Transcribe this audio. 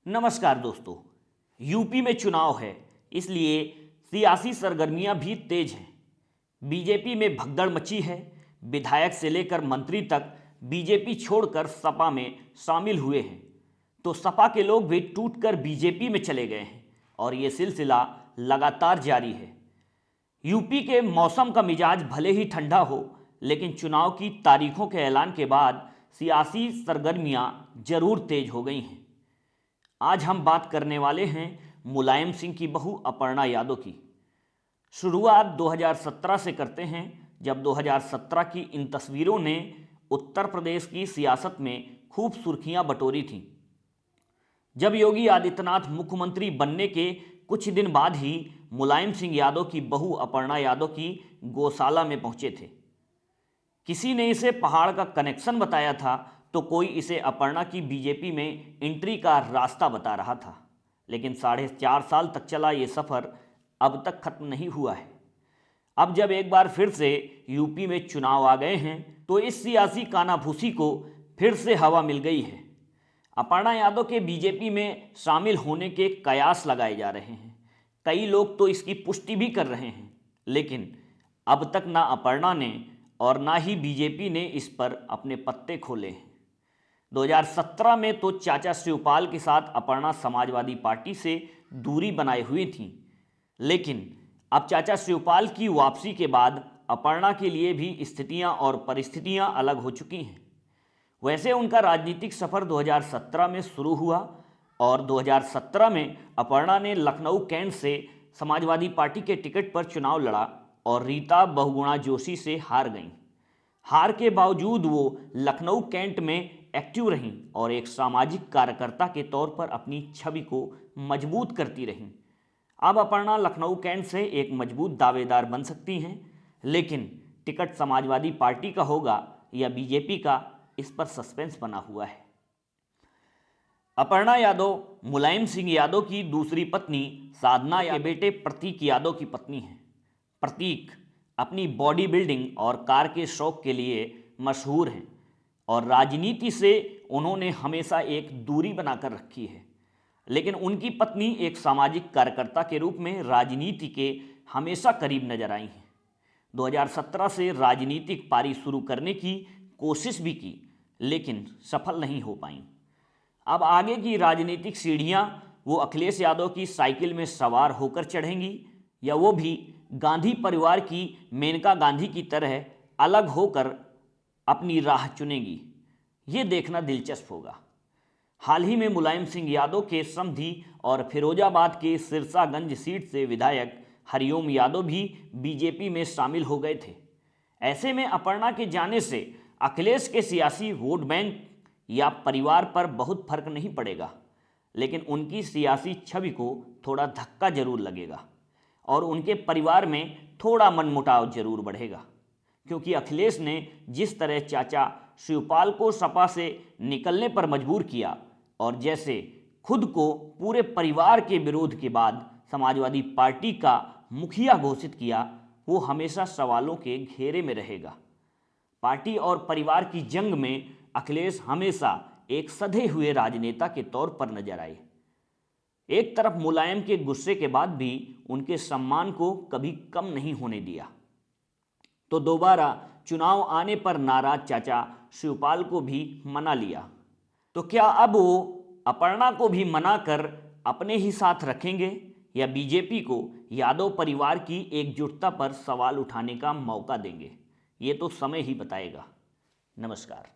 नमस्कार दोस्तों। यूपी में चुनाव है, इसलिए सियासी सरगर्मियां भी तेज हैं। बीजेपी में भगदड़ मची है। विधायक से लेकर मंत्री तक बीजेपी छोड़कर सपा में शामिल हुए हैं, तो सपा के लोग भी टूटकर बीजेपी में चले गए हैं और ये सिलसिला लगातार जारी है। यूपी के मौसम का मिजाज भले ही ठंडा हो, लेकिन चुनाव की तारीखों के ऐलान के बाद सियासी सरगर्मियां जरूर तेज हो गई हैं। आज हम बात करने वाले हैं मुलायम सिंह की बहू अपर्णा यादव की। शुरुआत 2017 से करते हैं, जब 2017 की इन तस्वीरों ने उत्तर प्रदेश की सियासत में खूब सुर्खियां बटोरी थीं। जब योगी आदित्यनाथ मुख्यमंत्री बनने के कुछ दिन बाद ही मुलायम सिंह यादव की बहू अपर्णा यादव की गौशाला में पहुंचे थे। किसी ने इसे पहाड़ का कनेक्शन बताया था, तो कोई इसे अपर्णा की बीजेपी में एंट्री का रास्ता बता रहा था। लेकिन 4.5 साल तक चला ये सफ़र अब तक खत्म नहीं हुआ है। अब जब एक बार फिर से यूपी में चुनाव आ गए हैं, तो इस सियासी कानाफूसी को फिर से हवा मिल गई है। अपर्णा यादव के बीजेपी में शामिल होने के कयास लगाए जा रहे हैं। कई लोग तो इसकी पुष्टि भी कर रहे हैं, लेकिन अब तक ना अपर्णा ने और ना ही बीजेपी ने इस पर अपने पत्ते खोले हैं। 2017 में तो चाचा शिवपाल के साथ अपर्णा समाजवादी पार्टी से दूरी बनाए हुई थीं, लेकिन अब चाचा शिवपाल की वापसी के बाद अपर्णा के लिए भी स्थितियां और परिस्थितियां अलग हो चुकी हैं। वैसे उनका राजनीतिक सफ़र 2017 में शुरू हुआ और 2017 में अपर्णा ने लखनऊ कैंट से समाजवादी पार्टी के टिकट पर चुनाव लड़ा और रीता बहुगुणा जोशी से हार गईं। हार के बावजूद वो लखनऊ कैंट में एक्टिव रहीं और एक सामाजिक कार्यकर्ता के तौर पर अपनी छवि को मजबूत करती रहीं। अब अपर्णा लखनऊ कैंट से एक मजबूत दावेदार बन सकती हैं, लेकिन टिकट समाजवादी पार्टी का होगा या बीजेपी का, इस पर सस्पेंस बना हुआ है। अपर्णा यादव मुलायम सिंह यादव की दूसरी पत्नी साधना के बेटे प्रतीक यादव की पत्नी हैं। प्रतीक अपनी बॉडी बिल्डिंग और कार के शौक के लिए मशहूर हैं और राजनीति से उन्होंने हमेशा एक दूरी बनाकर रखी है। लेकिन उनकी पत्नी एक सामाजिक कार्यकर्ता के रूप में राजनीति के हमेशा करीब नजर आई हैं। 2017 से राजनीतिक पारी शुरू करने की कोशिश भी की, लेकिन सफल नहीं हो पाई। अब आगे की राजनीतिक सीढ़ियां वो अखिलेश यादव की साइकिल में सवार होकर चढ़ेंगी, या वो भी गांधी परिवार की मेनका गांधी की तरह अलग होकर अपनी राह चुनेंगी। ये देखना दिलचस्प होगा। हाल ही में मुलायम सिंह यादव के समधी और फिरोजाबाद के सिरसागंज सीट से विधायक हरिओम यादव भी बीजेपी में शामिल हो गए थे। ऐसे में अपर्णा के जाने से अखिलेश के सियासी वोट बैंक या परिवार पर बहुत फर्क नहीं पड़ेगा, लेकिन उनकी सियासी छवि को थोड़ा धक्का जरूर लगेगा और उनके परिवार में थोड़ा मनमुटाव जरूर बढ़ेगा, क्योंकि अखिलेश ने जिस तरह चाचा शिवपाल को सपा से निकलने पर मजबूर किया और जैसे खुद को पूरे परिवार के विरोध के बाद समाजवादी पार्टी का मुखिया घोषित किया, वो हमेशा सवालों के घेरे में रहेगा। पार्टी और परिवार की जंग में अखिलेश हमेशा एक सधे हुए राजनेता के तौर पर नजर आए। एक तरफ मुलायम के गुस्से के बाद भी उनके सम्मान को कभी कम नहीं होने दिया, तो दोबारा चुनाव आने पर नाराज चाचा शिवपाल को भी मना लिया। तो क्या अब वो अपर्णा को भी मनाकर अपने ही साथ रखेंगे या बीजेपी को यादव परिवार की एकजुटता पर सवाल उठाने का मौका देंगे? ये तो समय ही बताएगा। नमस्कार।